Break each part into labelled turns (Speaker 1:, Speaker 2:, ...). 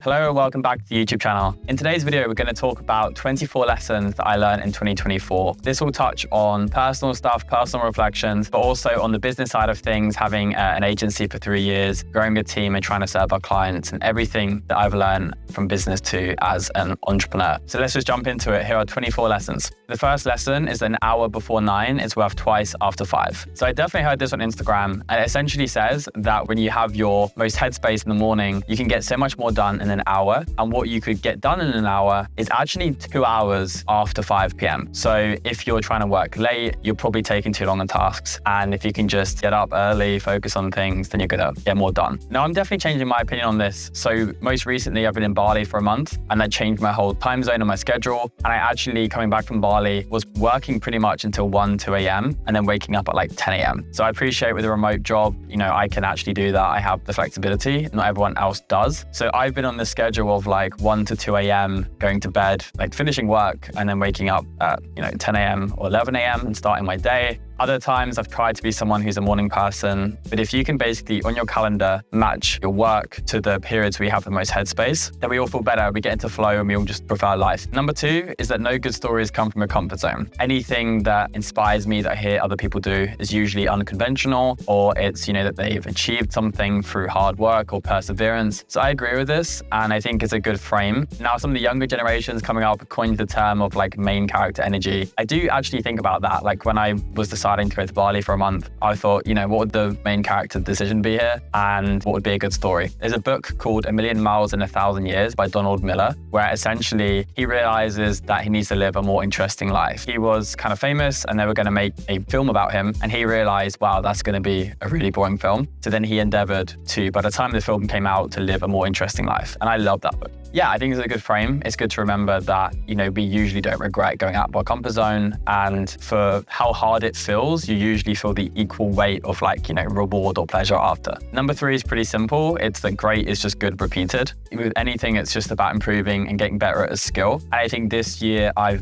Speaker 1: Hello and welcome back to the YouTube channel. In today's video, we're going to talk about 24 lessons that I learned in 2024. This will touch on personal stuff, personal reflections, but also on the business side of things, having an agency for 3 years, growing a team and trying to serve our clients and everything that I've learned from business to as an entrepreneur. So let's just jump into it. Here are 24 lessons. The first lesson is an hour before 9 is worth twice after 5. So I definitely heard this on Instagram, and it essentially says that when you have your most headspace in the morning, you can get so much more done in an hour, and what you could get done in an hour is actually 2 hours after 5 p.m. So if you're trying to work late, you're probably taking too long on tasks, and if you can just get up early, focus on things, then you're gonna get more done. Now, I'm definitely changing my opinion on this. So most recently, I've been in Bali for a month, and that changed my whole time zone and my schedule. And I actually, coming back from Bali, was working pretty much until 2 a.m. and then waking up at like 10 a.m. So I appreciate with a remote job, I can actually do that. I have the flexibility. Not everyone else does. So I've been on this schedule of like 1 to 2 a.m. going to bed, like finishing work and then waking up at 10 a.m. or 11 a.m. and starting my day. Other times I've tried to be someone who's a morning person, but if you can basically on your calendar match your work to the periods where you have the most headspace, then we all feel better, we get into flow and we all just prefer life. Number 2 is that no good stories come from a comfort zone. Anything that inspires me that I hear other people do is usually unconventional, or it's, that they've achieved something through hard work or perseverance. So I agree with this, and I think it's a good frame. Now, some of the younger generations coming up coined the term of like main character energy. I do actually think about that. Like when I was deciding to go to Bali for a month, I thought, what would the main character decision be here? And what would be a good story? There's a book called A Million Miles in 1,000 Years by Donald Miller, where essentially he realizes that he needs to live a more interesting life. He was kind of famous and they were going to make a film about him. And he realized, wow, that's going to be a really boring film. So then he endeavored to, by the time the film came out, to live a more interesting life. And I love that book. Yeah, I think it's a good frame. It's good to remember that, we usually don't regret going out of our comfort zone. And for how hard it feels, you usually feel the equal weight of reward or pleasure after. Number 3 is pretty simple. It's that great is just good repeated. With anything, it's just about improving and getting better at a skill. And I think this year I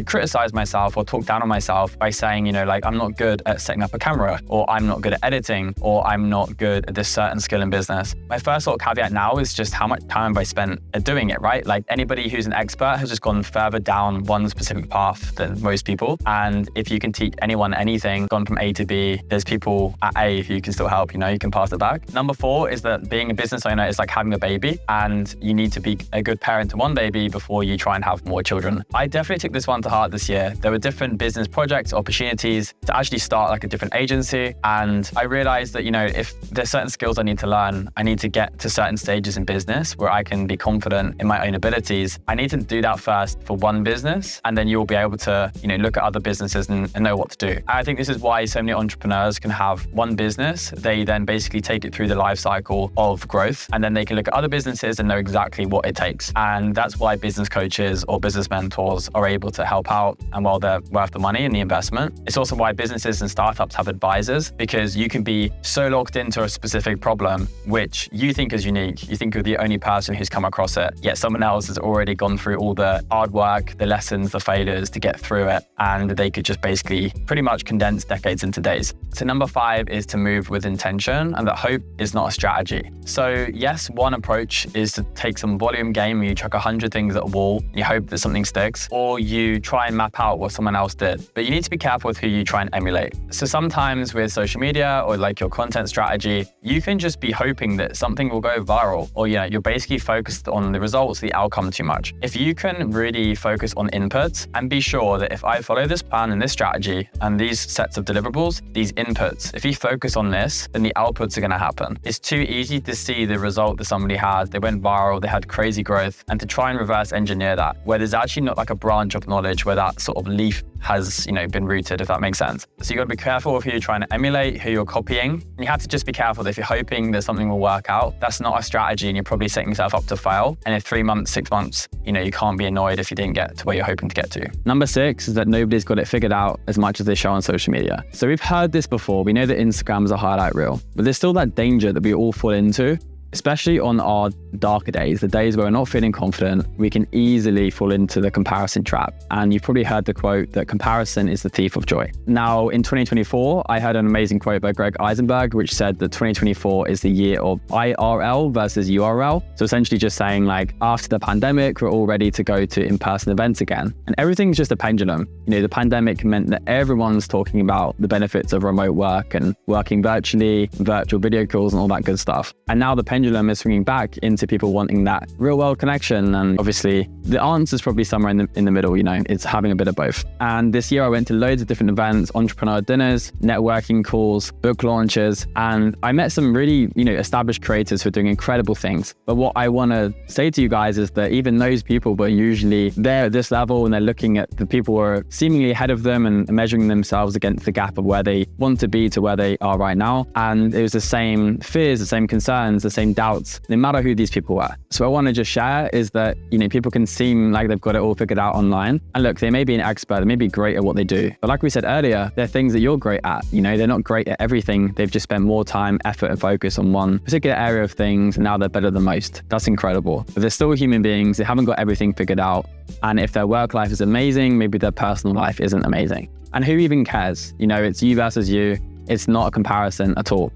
Speaker 1: criticized myself or talked down on myself by saying, I'm not good at setting up a camera, or I'm not good at editing, or I'm not good at this certain skill in business. My first sort of caveat now is just how much time have I spent doing it, right? Like anybody who's an expert has just gone further down one specific path than most people. And if you can teach anyone anything, gone from A to B, there's people at A who can still help, you can pass it back. Number 4 is that being a business owner is like having a baby, and you need to be a good parent to one baby before you try and have more children. I definitely took this one to heart this year. There were different business projects, opportunities to actually start like a different agency. And I realized that, if there's certain skills I need to learn, I need to get to certain stages in business where I can be confident in my own abilities. I need to do that first for one business, and then you'll be able to, look at other businesses and know what to do. I think this is why so many entrepreneurs can have one business. They then basically take it through the life cycle of growth, and then they can look at other businesses and know exactly what it takes. And that's why business coaches or business mentors are able to help out, and while they're worth the money and the investment. It's also why businesses and startups have advisors, because you can be so locked into a specific problem, which you think is unique. You think you're the only person who's come across it, yet someone else has already gone through all the hard work, the lessons, the failures to get through it, and they could just basically pretty much condense decades into days. So number 5 is to move with intention, and that hope is not a strategy. So yes, one approach is to take some volume game and you chuck 100 things at a wall, you hope that something sticks, or you try and map out what someone else did. But you need to be careful with who you try and emulate. So sometimes with social media or like your content strategy, you can just be hoping that something will go viral, or you're basically focused on the results, the outcome too much. If you can really focus on inputs and be sure that if I follow this plan and this strategy and these sets of deliverables, these inputs, if you focus on this, then the outputs are going to happen. It's too easy to see the result that somebody had. They went viral, they had crazy growth, and to try and reverse engineer that, where there's actually not like a branch of knowledge where that sort of leaf has, been rooted, if that makes sense. So you got to be careful of who you're trying to emulate, who you're copying. You have to just be careful that if you're hoping that something will work out, that's not a strategy, and you're probably setting yourself up to fail. And in 3 months, 6 months, you can't be annoyed if you didn't get to where you're hoping to get to. Number 6 is that nobody's got it figured out as much as they show on social media. So we've heard this before. We know that Instagram is a highlight reel, but there's still that danger that we all fall into. especially on our darker days, the days where we're not feeling confident, we can easily fall into the comparison trap. And you've probably heard the quote that comparison is the thief of joy. Now, in 2024, I heard an amazing quote by Greg Eisenberg, which said that 2024 is the year of IRL versus URL. So essentially just saying like, after the pandemic, we're all ready to go to in-person events again. And everything's just a pendulum. The pandemic meant that everyone's talking about the benefits of remote work and working virtually, virtual video calls and all that good stuff. And now the pendulum is swinging back into people wanting that real world connection. And obviously the answer is probably somewhere in the middle, it's having a bit of both. And this year I went to loads of different events, entrepreneur dinners, networking calls, book launches, and I met some really, established creators who are doing incredible things. But what I want to say to you guys is that even those people were usually there at this level and they're looking at the people who are seemingly ahead of them and measuring themselves against the gap of where they want to be to where they are right now. And it was the same fears, the same concerns, the same doubts, no matter who these people were. So what I want to just share is that, people can seem like they've got it all figured out online. And look, they may be an expert, they may be great at what they do. But like we said earlier, they're things that you're great at. They're not great at everything. They've just spent more time, effort, and focus on one particular area of things. And now they're better than most. That's incredible. But they're still human beings. They haven't got everything figured out. And if their work life is amazing, maybe their personal life isn't amazing. And who even cares? It's you versus you. It's not a comparison at all.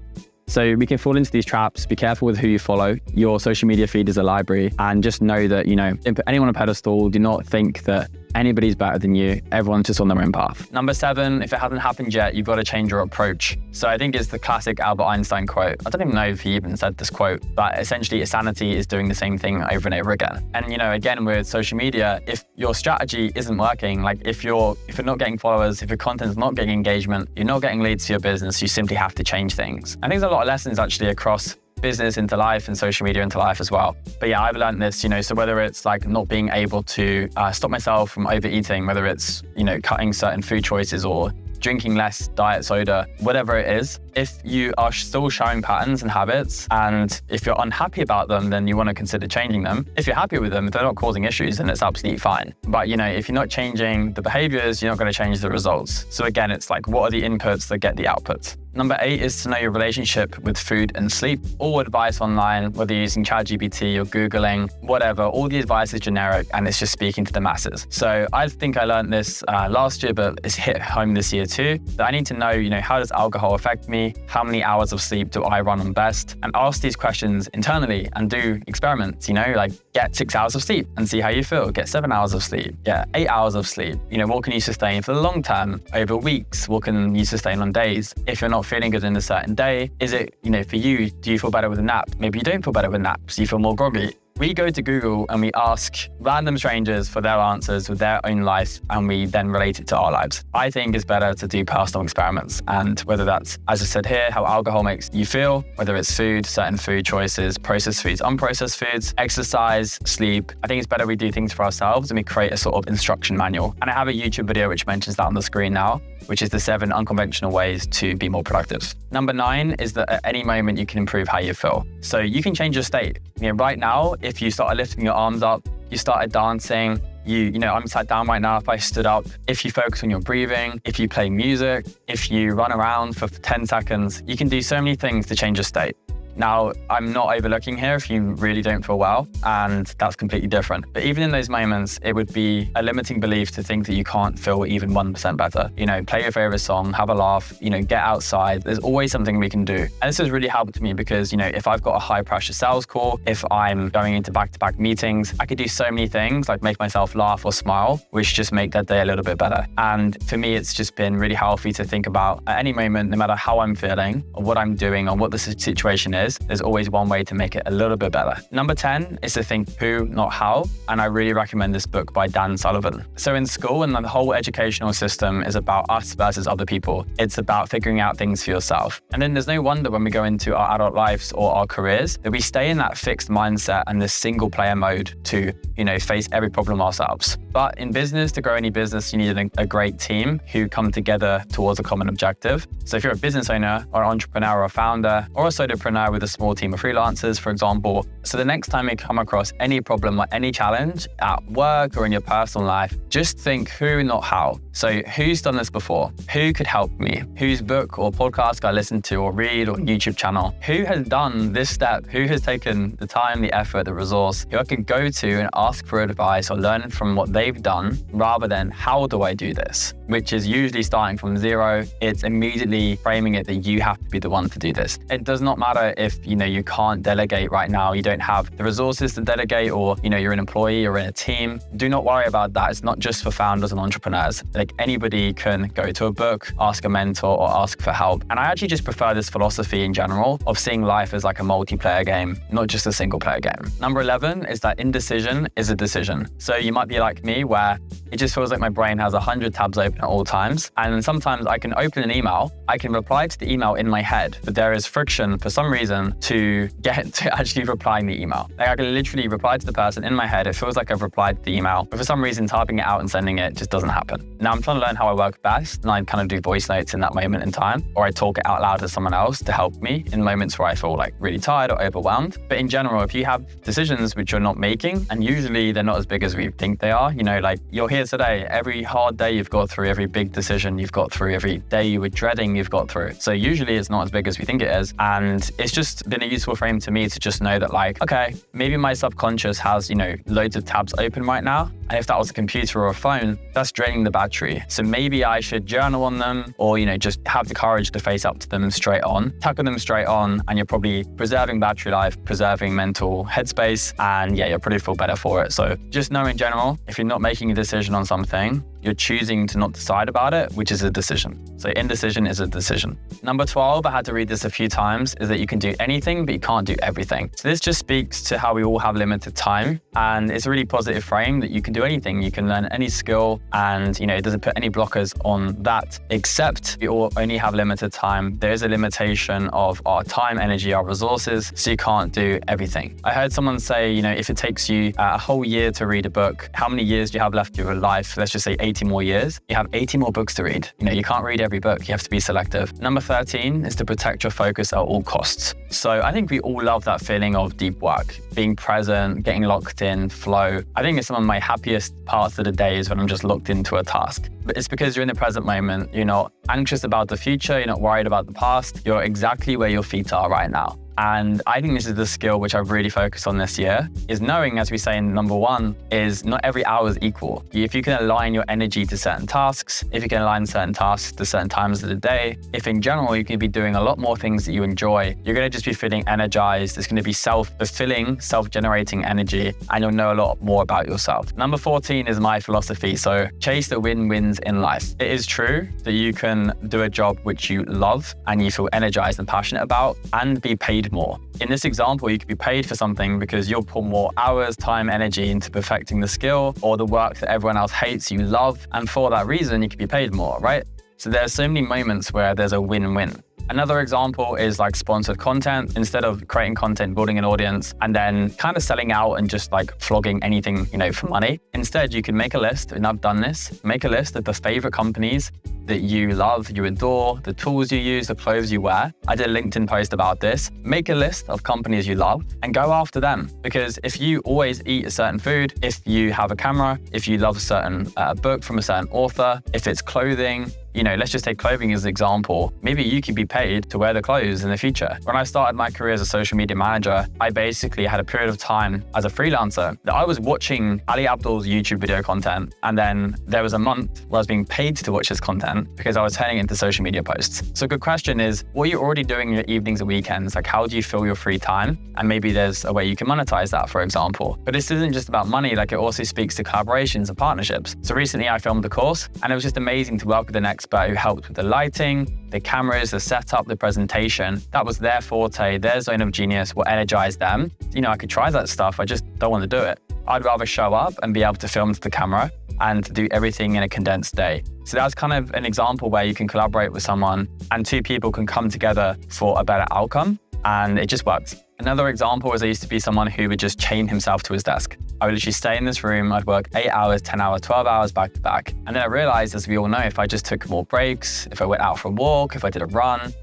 Speaker 1: So we can fall into these traps. Be careful with who you follow. Your social media feed is a library, and just know that, don't put anyone on a pedestal. Do not think that anybody's better than you. Everyone's just on their own path. Number 7, if it hasn't happened yet, you've got to change your approach. So I think it's the classic Albert Einstein quote. I don't even know if he even said this quote, but essentially sanity is doing the same thing over and over again. And again, with social media, if your strategy isn't working, like if you're not getting followers, if your content's not getting engagement, you're not getting leads to your business, you simply have to change things. I think there's a lot of lessons actually across business into life and social media into life as well. But yeah, I've learned this, so whether it's like not being able to stop myself from overeating, whether it's, cutting certain food choices or drinking less diet soda, whatever it is, if you are still showing patterns and habits, and if you're unhappy about them, then you want to consider changing them. If you're happy with them, if they're not causing issues, then it's absolutely fine. But if you're not changing the behaviors, you're not going to change the results. So again, it's like, what are the inputs that get the outputs? Number 8 is to know your relationship with food and sleep. All advice online, whether you're using ChatGPT or Googling, whatever, all the advice is generic and it's just speaking to the masses. So I think I learned this last year, but it's hit home this year too, that I need to know, how does alcohol affect me? How many hours of sleep do I run on best? And ask these questions internally and do experiments, like get 6 hours of sleep and see how you feel. Get 7 hours of sleep. Yeah, 8 hours of sleep. What can you sustain for the long term, over weeks? What can you sustain on days? If you're not feeling good in a certain day, is it, for you, do you feel better with a nap? Maybe you don't feel better with naps, you feel more groggy. We go to Google and we ask random strangers for their answers with their own life, and we then relate it to our lives. I think it's better to do personal experiments, and whether that's, as I said here, how alcohol makes you feel, whether it's food, certain food choices, processed foods, unprocessed foods, exercise, sleep. I think it's better we do things for ourselves and we create a sort of instruction manual. And I have a YouTube video which mentions that on the screen now, which is the 7 unconventional ways to be more productive. Number 9 is that at any moment you can improve how you feel. So you can change your state. Right now, if you started lifting your arms up, you started dancing, I'm sat down right now. If I stood up, if you focus on your breathing, if you play music, if you run around for 10 seconds, you can do so many things to change your state. Now, I'm not overlooking here if you really don't feel well, and that's completely different. But even in those moments, it would be a limiting belief to think that you can't feel even 1% better. Play your favorite song, have a laugh, get outside. There's always something we can do. And this has really helped me because, if I've got a high pressure sales call, if I'm going into back-to-back meetings, I could do so many things like make myself laugh or smile, which just make that day a little bit better. And for me, it's just been really healthy to think about at any moment, no matter how I'm feeling or what I'm doing or what the situation is, there's always one way to make it a little bit better. Number 10 is to think who, not how. And I really recommend this book by Dan Sullivan. So in school and the whole educational system is about us versus other people. It's about figuring out things for yourself. And then there's no wonder when we go into our adult lives or our careers that we stay in that fixed mindset and this single player mode to, face every problem ourselves. But in business, to grow any business, you need a great team who come together towards a common objective. So if you're a business owner or an entrepreneur or a founder or a solopreneur with a small team of freelancers, for example, so the next time you come across any problem or any challenge at work or in your personal life, just think who, not how. So who's done this before? Who could help me? Whose book or podcast I listen to or read or YouTube channel? Who has done this step? Who has taken the time, the effort, the resource, who I can go to and ask for advice or learn from what they've done rather than how do I do this? Which is usually starting from zero. It's immediately framing it that you have to be the one to do this. It does not matter if, you can't delegate right now, you don't have the resources to delegate, or, you're an employee or in a team. Do not worry about that. It's not just for founders and entrepreneurs. Like, anybody can go to a book, ask a mentor, or ask for help. And I actually just prefer this philosophy in general of seeing life as like a multiplayer game, not just a single player game. Number 11 is that indecision is a decision. So you might be like me, where it just feels like my brain has 100 tabs open at all times. And sometimes I can open an email, I can reply to the email in my head, but there is friction for some reason to get to actually replying the email. Like, I can literally reply to the person in my head. It feels like I've replied to the email, but for some reason, typing it out and sending it just doesn't happen. Now I'm trying to learn how I work best, and I kind of do voice notes in that moment in time, or I talk it out loud to someone else to help me in moments where I feel like really tired or overwhelmed. But in general, if you have decisions which you're not making, and usually they're not as big as we think they are, like you're here today, every hard day you've got through, every big decision you've got through, every day you were dreading you've got through. So usually it's not as big as we think it is. And it's just been a useful frame to me to just know that, like, okay, maybe my subconscious has, loads of tabs open right now. And if that was a computer or a phone, that's draining the battery. So maybe I should journal on them, or, just have the courage to face up to them straight on, tackle them straight on, and you're probably preserving battery life, preserving mental headspace, and yeah, you'll probably feel better for it. So just know in general, if you're not making a decision on something, you're choosing to not decide about it, which is a decision. So indecision is a decision. Number 12, I had to read this a few times, is that you can do anything, but you can't do everything. So this just speaks to how we all have limited time. And it's a really positive frame that you can do anything. You can learn any skill, and it doesn't put any blockers on that, except we all only have limited time. There is a limitation of our time, energy, our resources, so you can't do everything. I heard someone say, if it takes you a whole year to read a book, how many years do you have left of your life? Let's just say 80 more years. You have 80 more books to read. You can't read every book. You have to be selective. Number 13 is to protect your focus at all costs. So I think we all love that feeling of deep work, being present, getting locked in, flow. I think it's some of my happiest parts of the day is when I'm just locked into a task. But it's because you're in the present moment. You're not anxious about the future. You're not worried about the past. You're exactly where your feet are right now. And I think this is the skill which I've really focused on this year, is knowing, as we say in number 1, is not every hour is equal. If you can align your energy to certain tasks, if you can align certain tasks to certain times of the day, if in general you can be doing a lot more things that you enjoy, you're going to just be feeling energized. It's going to be self-fulfilling, self-generating energy, and you'll know a lot more about yourself. Number 14 is my philosophy. So chase the win-wins in life. It is true that you can do a job which you love and you feel energized and passionate about, and be paid more. In this example, you could be paid for something because you'll put more hours, time, energy into perfecting the skill, or the work that everyone else hates, you love, and for that reason, you could be paid more, right? So there's so many moments where there's a win-win. Another example is like sponsored content. Instead of creating content, building an audience, and then kind of selling out and just like flogging anything, for money. Instead, you can make a list, and I've done this, make a list of the favorite companies that you love, you adore, the tools you use, the clothes you wear. I did a LinkedIn post about this. Make a list of companies you love and go after them. Because if you always eat a certain food, if you have a camera, if you love a certain book from a certain author, if it's clothing, let's just take clothing as an example. Maybe you could be paid to wear the clothes in the future. When I started my career as a social media manager, I basically had a period of time as a freelancer that I was watching Ali Abdul's YouTube video content. And then there was a month where I was being paid to watch his content because I was turning it into social media posts. So a good question is, what are you already doing in your evenings and weekends? Like, how do you fill your free time? And maybe there's a way you can monetize that, for example. But this isn't just about money. Like, it also speaks to collaborations and partnerships. So recently I filmed a course, and it was just amazing to work with an expert who helped with the lighting, the cameras, the setup, the presentation. That was their forte, their zone of genius, what energized them. I could try that stuff, I just don't want to do it. I'd rather show up and be able to film to the camera and to do everything in a condensed day. So that's kind of an example where you can collaborate with someone and two people can come together for a better outcome, and it just works. Another example is I used to be someone who would just chain himself to his desk. I would literally stay in this room. I'd work 8 hours, 10 hours, 12 hours back to back. And then I realized, as we all know, if I just took more breaks, if I went out for a walk, if I did a run,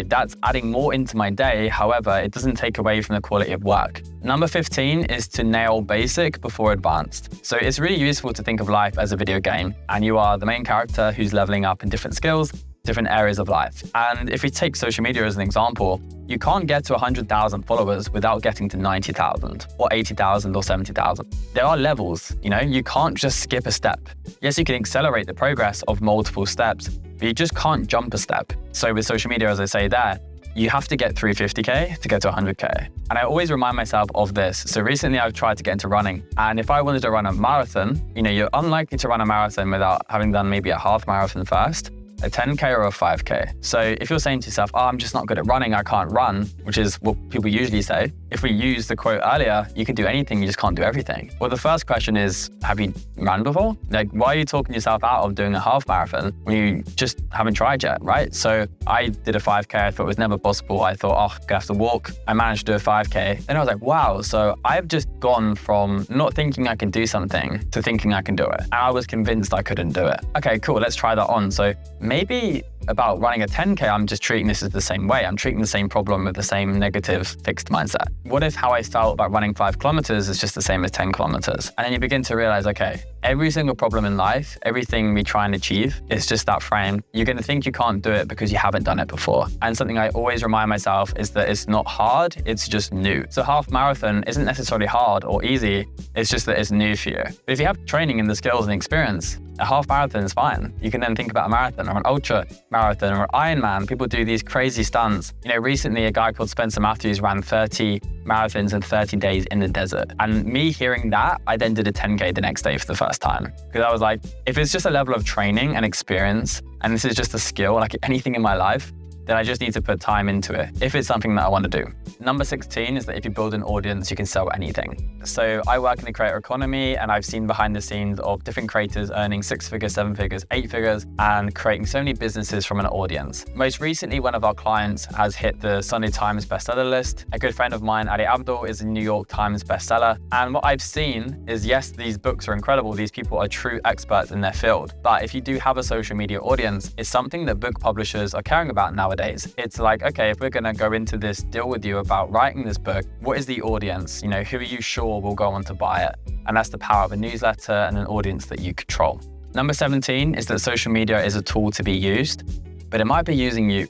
Speaker 1: that's adding more into my day. However, it doesn't take away from the quality of work. Number 15 is to nail basic before advanced. So it's really useful to think of life as a video game, and you are the main character who's leveling up in different skills, different areas of life. And if we take social media as an example, you can't get to 100,000 followers without getting to 90,000 or 80,000 or 70,000. There are levels, you can't just skip a step. Yes, you can accelerate the progress of multiple steps, but you just can't jump a step. So with social media, as I say there, you have to get through 50K to get to 100K. And I always remind myself of this. So recently I've tried to get into running. And if I wanted to run a marathon, you're unlikely to run a marathon without having done maybe a half marathon first, a 10K or a 5K. So if you're saying to yourself, I'm just not good at running, I can't run, which is what people usually say. If we use the quote earlier, you can do anything, you just can't do everything. Well, the first question is, have you run before? Why are you talking yourself out of doing a half marathon when you just haven't tried yet, right? So I did a 5K, I thought it was never possible. I thought, I'm gonna have to walk. I managed to do a 5K. Then I was like, wow, so I've just gone from not thinking I can do something to thinking I can do it. And I was convinced I couldn't do it. Okay, cool, let's try that on. So maybe about running a 10K, I'm just treating this as the same way. I'm treating the same problem with the same negative fixed mindset. What if how I felt about running 5 kilometers is just the same as 10 kilometers? And then you begin to realize, okay, every single problem in life, everything we try and achieve is just that frame. You're going to think you can't do it because you haven't done it before. And something I always remind myself is that it's not hard, it's just new. So half marathon isn't necessarily hard or easy, it's just that it's new for you. But if you have training and the skills and experience, a half marathon is fine. You can then think about a marathon or an ultra marathon or an Ironman. People do these crazy stunts. Recently a guy called Spencer Matthews ran 30 marathons in 30 days in the desert. And me hearing that, I then did a 10K the next day for the first time. Because I was like, if it's just a level of training and experience, and this is just a skill, like anything in my life, then I just need to put time into it if it's something that I want to do. Number 16 is that if you build an audience, you can sell anything. So I work in the creator economy, and I've seen behind the scenes of different creators earning 6 figures, 7 figures, 8 figures, and creating so many businesses from an audience. Most recently, one of our clients has hit the Sunday Times bestseller list. A good friend of mine, Ali Abdul, is a New York Times bestseller. And what I've seen is, yes, these books are incredible. These people are true experts in their field. But if you do have a social media audience, it's something that book publishers are caring about nowadays. It's like, okay, if we're going to go into this deal with you about writing this book, what is the audience? Who are you sure will go on to buy it? And that's the power of a newsletter and an audience that you control. Number 17 is that social media is a tool to be used, but it might be using you.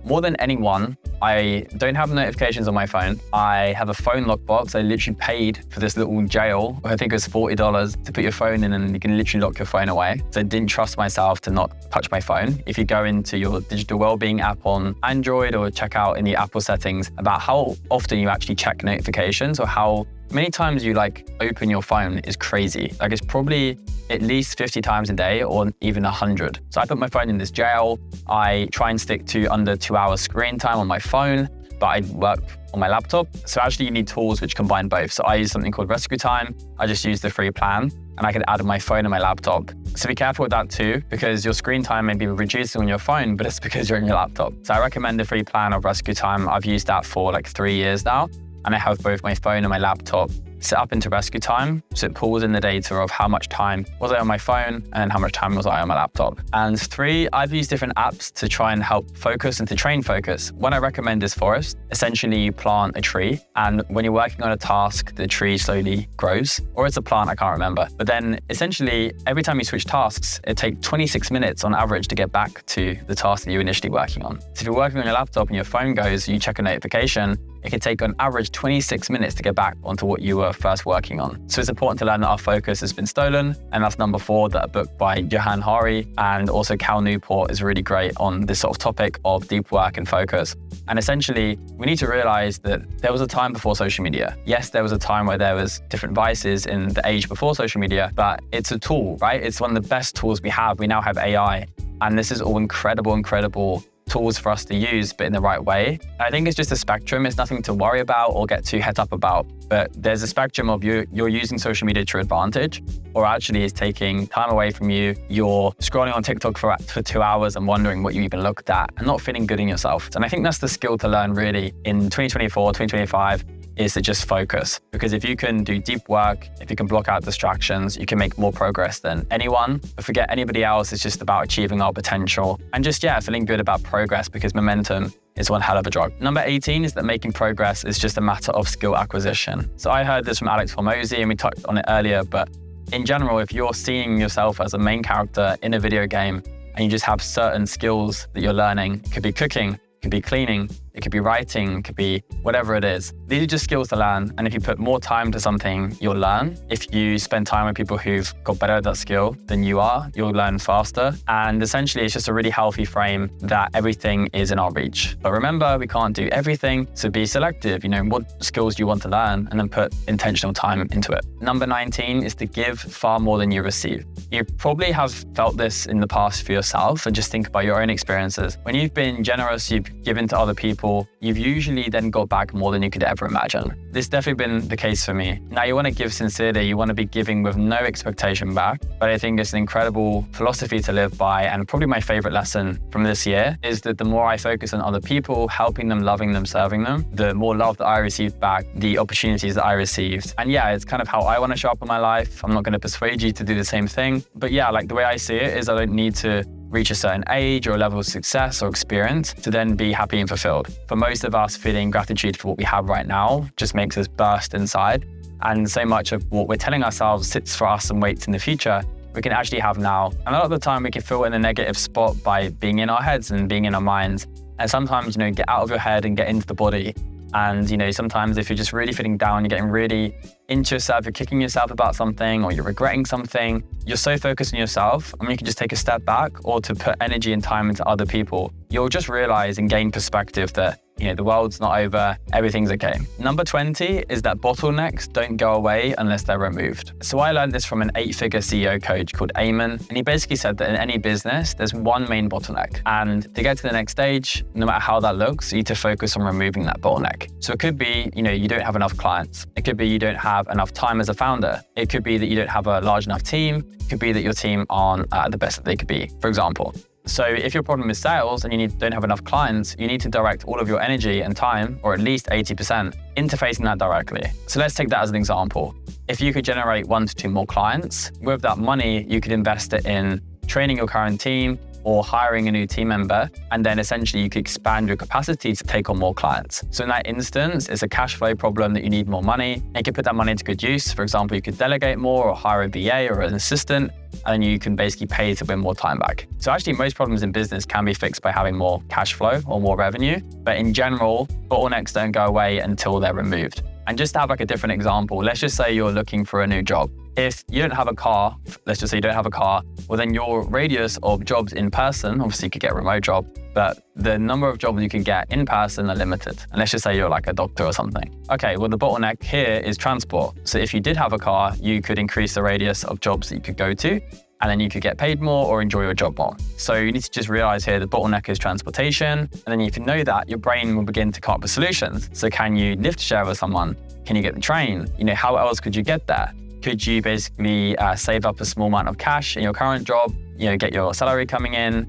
Speaker 1: More than anyone, I don't have notifications on my phone. I have a phone lockbox. I literally paid for this little jail. I think it was $40 to put your phone in, and you can literally lock your phone away. So I didn't trust myself to not touch my phone. If you go into your digital wellbeing app on Android or check out in the Apple settings about how often you actually check notifications or how many times you open your phone is crazy. It's probably at least 50 times a day or even 100. So I put my phone in this jail. I try and stick to under 2 hours screen time on my phone, but I work on my laptop. So actually you need tools which combine both. So I use something called Reciprocated. I just use the free plan, and I can add my phone and my laptop. So be careful with that too, because your screen time may be reducing on your phone, but it's because you're on your laptop. So I recommend the free plan of Reciprocated. I've used that for 3 years now. And I have both my phone and my laptop set up into rescue time. So it pulls in the data of how much time was I on my phone and how much time was I on my laptop. And 3, I've used different apps to try and help focus and to train focus. One I recommend is Forest. Essentially, you plant a tree, and when you're working on a task, the tree slowly grows. Or it's a plant, I can't remember. But then essentially, every time you switch tasks, it takes 26 minutes on average to get back to the task that you were initially working on. So if you're working on your laptop and your phone goes, you check a notification, it can take on average 26 minutes to get back onto what you were first working on. So it's important to learn that our focus has been stolen. And that's number 4, that a book by Johan Hari and also Cal Newport is really great on this sort of topic of deep work and focus. And essentially, we need to realize that there was a time before social media. Yes, there was a time where there was different vices in the age before social media, but it's a tool, right? It's one of the best tools we have. We now have AI, and this is all incredible tools for us to use, but in the right way. I think it's just a spectrum. It's nothing to worry about or get too het up about, but there's a spectrum of you're using social media to your advantage, or actually it's taking time away from you. You're scrolling on TikTok for 2 hours and wondering what you even looked at and not feeling good in yourself. And I think that's the skill to learn really in 2024, 2025. is to just focus. Because if you can do deep work, if you can block out distractions, you can make more progress than anyone. But forget anybody else. It's just about achieving our potential and just, feeling good about progress, because momentum is one hell of a drug. Number 18 is that making progress is just a matter of skill acquisition. So I heard this from Alex Hormozy, and we touched on it earlier, but in general, if you're seeing yourself as a main character in a video game and you just have certain skills that you're learning, it could be cooking, it could be cleaning, it could be writing, it could be whatever it is. These are just skills to learn. And if you put more time to something, you'll learn. If you spend time with people who've got better at that skill than you are, you'll learn faster. And essentially, it's just a really healthy frame that everything is in our reach. But remember, we can't do everything. So be selective. What skills do you want to learn, and then put intentional time into it. Number 19 is to give far more than you receive. You probably have felt this in the past for yourself, and just think about your own experiences. When you've been generous, you've given to other people, you've usually then got back more than you could ever imagine. This has definitely been the case for me. Now, you want to give sincerely, you want to be giving with no expectation back, but I think it's an incredible philosophy to live by, and probably my favorite lesson from this year is that the more I focus on other people, helping them, loving them, serving them, the more love that I received back, the opportunities that I received. And it's kind of how I want to show up in my life. I'm not going to persuade you to do the same thing, but the way I see it is I don't need to reach a certain age or level of success or experience to then be happy and fulfilled. For most of us, feeling gratitude for what we have right now just makes us burst inside. And so much of what we're telling ourselves sits for us and waits in the future, we can actually have now. And a lot of the time we can feel in a negative spot by being in our heads and being in our minds. And sometimes, get out of your head and get into the body. And, sometimes if you're just really feeling down, you're getting really into yourself, you're kicking yourself about something, or you're regretting something, you're so focused on yourself. You can just take a step back, or to put energy and time into other people. You'll just realize and gain perspective that, the world's not over, everything's okay. Number 20 is that bottlenecks don't go away unless they're removed. So I learned this from an 8-figure CEO coach called Eamon, and he basically said that in any business, there's one main bottleneck. And to get to the next stage, no matter how that looks, you need to focus on removing that bottleneck. So it could be, you don't have enough clients. It could be you don't have enough time as a founder. It could be that you don't have a large enough team. It could be that your team aren't the best that they could be, for example. So if your problem is sales and you don't have enough clients, you need to direct all of your energy and time, or at least 80%, into facing that directly. So let's take that as an example. If you could generate 1 to 2 more clients, with that money, you could invest it in training your current team or hiring a new team member, and then essentially you could expand your capacity to take on more clients. So in that instance, it's a cash flow problem that you need more money, and you can put that money into good use. For example, you could delegate more or hire a VA or an assistant, and you can basically pay to win more time back. So actually most problems in business can be fixed by having more cash flow or more revenue, but in general, bottlenecks don't go away until they're removed. And just to have a different example, let's just say you're looking for a new job. If you don't have a car, let's just say you don't have a car, well then your radius of jobs in person, obviously you could get a remote job, but the number of jobs you can get in person are limited. And let's just say you're like a doctor or something. Okay, well the bottleneck here is transport. So if you did have a car, you could increase the radius of jobs that you could go to, and then you could get paid more or enjoy your job more. So you need to just realize here the bottleneck is transportation. And then if you know that, your brain will begin to come up with solutions. So can you lift share with someone? Can you get the train? How else could you get there? Could you basically save up a small amount of cash in your current job, get your salary coming in,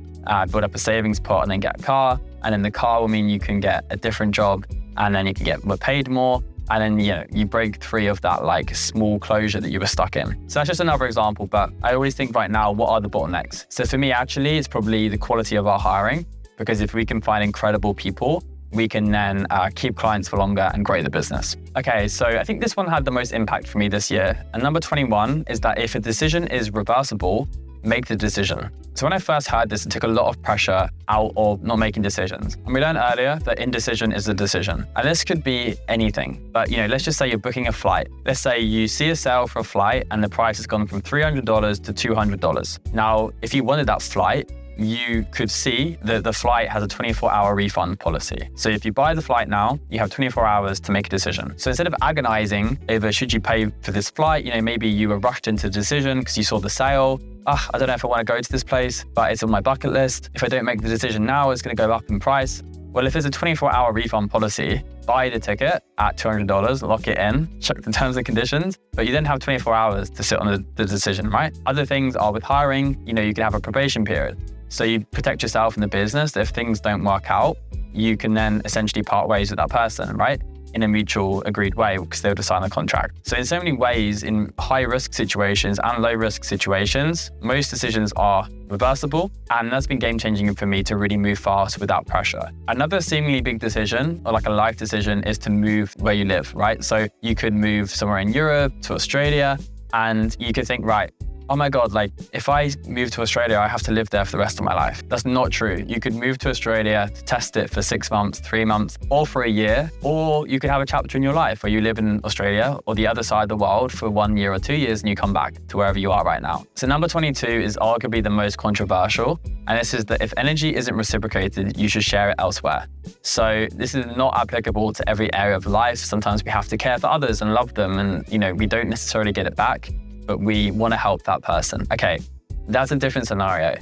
Speaker 1: build up a savings pot, and then get a car. And then the car will mean you can get a different job, and then you can get paid more. And then, you break free of that small closure that you were stuck in. So that's just another example, but I always think right now, what are the bottlenecks? So for me, actually, it's probably the quality of our hiring, because if we can find incredible people, we can then keep clients for longer and grow the business. Okay, so I think this one had the most impact for me this year. And number 21 is that if a decision is reversible, make the decision. So when I first heard this, it took a lot of pressure out of not making decisions. And we learned earlier that indecision is a decision. And this could be anything, but let's just say you're booking a flight. Let's say you see a sale for a flight and the price has gone from $300 to $200. Now, if you wanted that flight, you could see that the flight has a 24-hour refund policy. So if you buy the flight now, you have 24 hours to make a decision. So instead of agonizing over should you pay for this flight, maybe you were rushed into the decision because you saw the sale. I don't know if I want to go to this place, but it's on my bucket list. If I don't make the decision now, it's going to go up in price. Well, if there's a 24-hour refund policy, buy the ticket at $200, lock it in, check the terms and conditions, but you then have 24 hours to sit on the decision, right? Other things are with hiring, you can have a probation period. So you protect yourself in the business that if things don't work out, you can then essentially part ways with that person, right? in a mutual agreed way because they would have signed the contract. So in so many ways, in high risk situations and low risk situations, most decisions are reversible. And that's been game changing for me to really move fast without pressure. Another seemingly big decision, or like a life decision, is to move where you live, right? So you could move somewhere in Europe to Australia, and you could think, right, oh my God, like if I move to Australia, I have to live there for the rest of my life. That's not true. You could move to Australia to test it for 6 months, 3 months, or for a year, or you could have a chapter in your life where you live in Australia or the other side of the world for 1 year or 2 years and you come back to wherever you are right now. So number 22 is arguably the most controversial. And this is that if energy isn't reciprocated, you should share it elsewhere. So this is not applicable to every area of life. Sometimes we have to care for others and love them, and we don't necessarily get it back, but we want to help that person. Okay, that's a different scenario.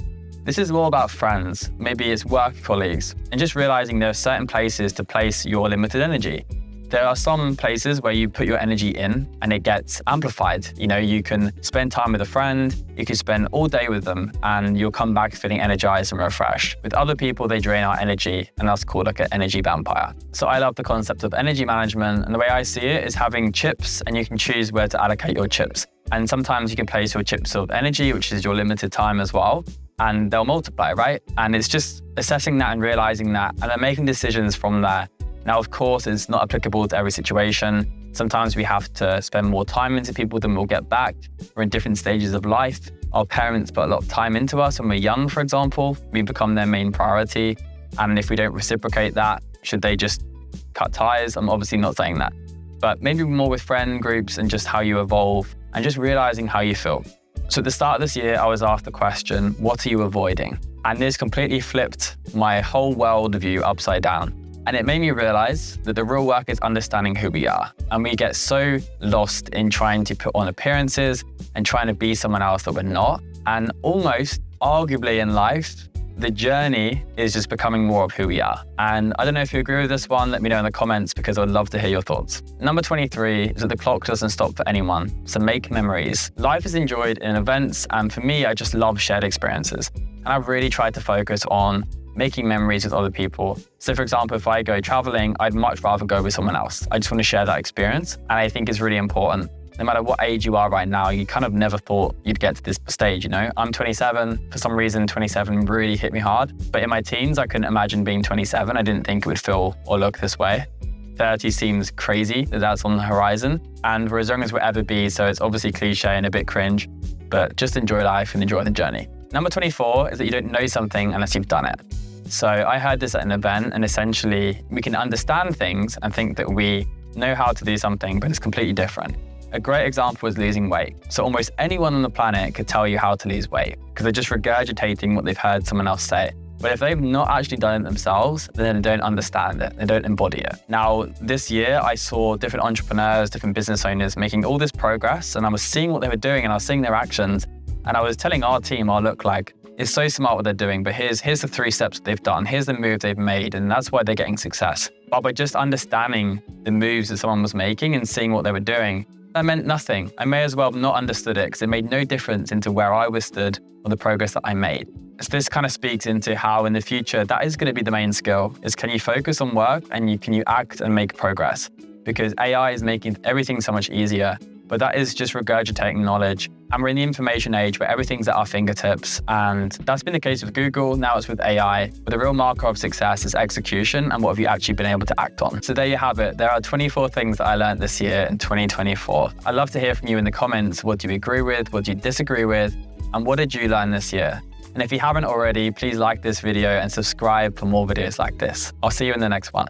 Speaker 1: This is more about friends, maybe it's work colleagues, and just realizing there are certain places to place your limited energy. There are some places where you put your energy in and it gets amplified. You can spend time with a friend, you can spend all day with them, and you'll come back feeling energized and refreshed. With other people, they drain our energy, and that's called like an energy vampire. So I love the concept of energy management, and the way I see it is having chips, and you can choose where to allocate your chips. And sometimes you can place your chips of energy, which is your limited time as well, and they'll multiply, right? And it's just assessing that and realizing that, and then making decisions from there. Now, of course, it's not applicable to every situation. Sometimes we have to spend more time into people than we'll get back. We're in different stages of life. Our parents put a lot of time into us when we're young, for example. We become their main priority. And if we don't reciprocate that, should they just cut ties? I'm obviously not saying that. But maybe more with friend groups and just how you evolve and just realizing how you feel. So at the start of this year, I was asked the question, what are you avoiding? And this completely flipped my whole worldview upside down. And it made me realize that the real work is understanding who we are. And we get so lost in trying to put on appearances and trying to be someone else that we're not. And almost, arguably in life, the journey is just becoming more of who we are. And I don't know if you agree with this one, let me know in the comments because I would love to hear your thoughts. Number 23 is that the clock doesn't stop for anyone, so make memories. Life is enjoyed in events, and for me, I just love shared experiences. And I've really tried to focus on making memories with other people. So for example, if I go traveling, I'd much rather go with someone else. I just want to share that experience. And I think it's really important. No matter what age you are right now, you kind of never thought you'd get to this stage, I'm 27. For some reason, 27 really hit me hard. But in my teens, I couldn't imagine being 27. I didn't think it would feel or look this way. 30 seems crazy that that's on the horizon. And we're as young as we'll ever be, so it's obviously cliche and a bit cringe, but just enjoy life and enjoy the journey. Number 24 is that you don't know something unless you've done it. So I heard this at an event, and essentially we can understand things and think that we know how to do something, but it's completely different. A great example is losing weight. So almost anyone on the planet could tell you how to lose weight because they're just regurgitating what they've heard someone else say. But if they've not actually done it themselves, then they don't understand it, they don't embody it. Now, this year I saw different entrepreneurs, different business owners making all this progress, and I was seeing what they were doing and I was seeing their actions, and I was telling our team, look, like, it's so smart what they're doing, but here's the 3 steps they've done. Here's the move they've made, and that's why they're getting success. But by just understanding the moves that someone was making and seeing what they were doing, that meant nothing. I may as well have not understood it because it made no difference into where I was stood or the progress that I made. So this kind of speaks into how in the future, that is going to be the main skill, is can you focus on work and can you act and make progress? Because AI is making everything so much easier, but that is just regurgitating knowledge. And we're in the information age where everything's at our fingertips. And that's been the case with Google, now it's with AI. But the real marker of success is execution and what have you actually been able to act on. So there you have it. There are 24 things that I learned this year in 2024. I'd love to hear from you in the comments. What do you agree with? What do you disagree with? And what did you learn this year? And if you haven't already, please like this video and subscribe for more videos like this. I'll see you in the next one.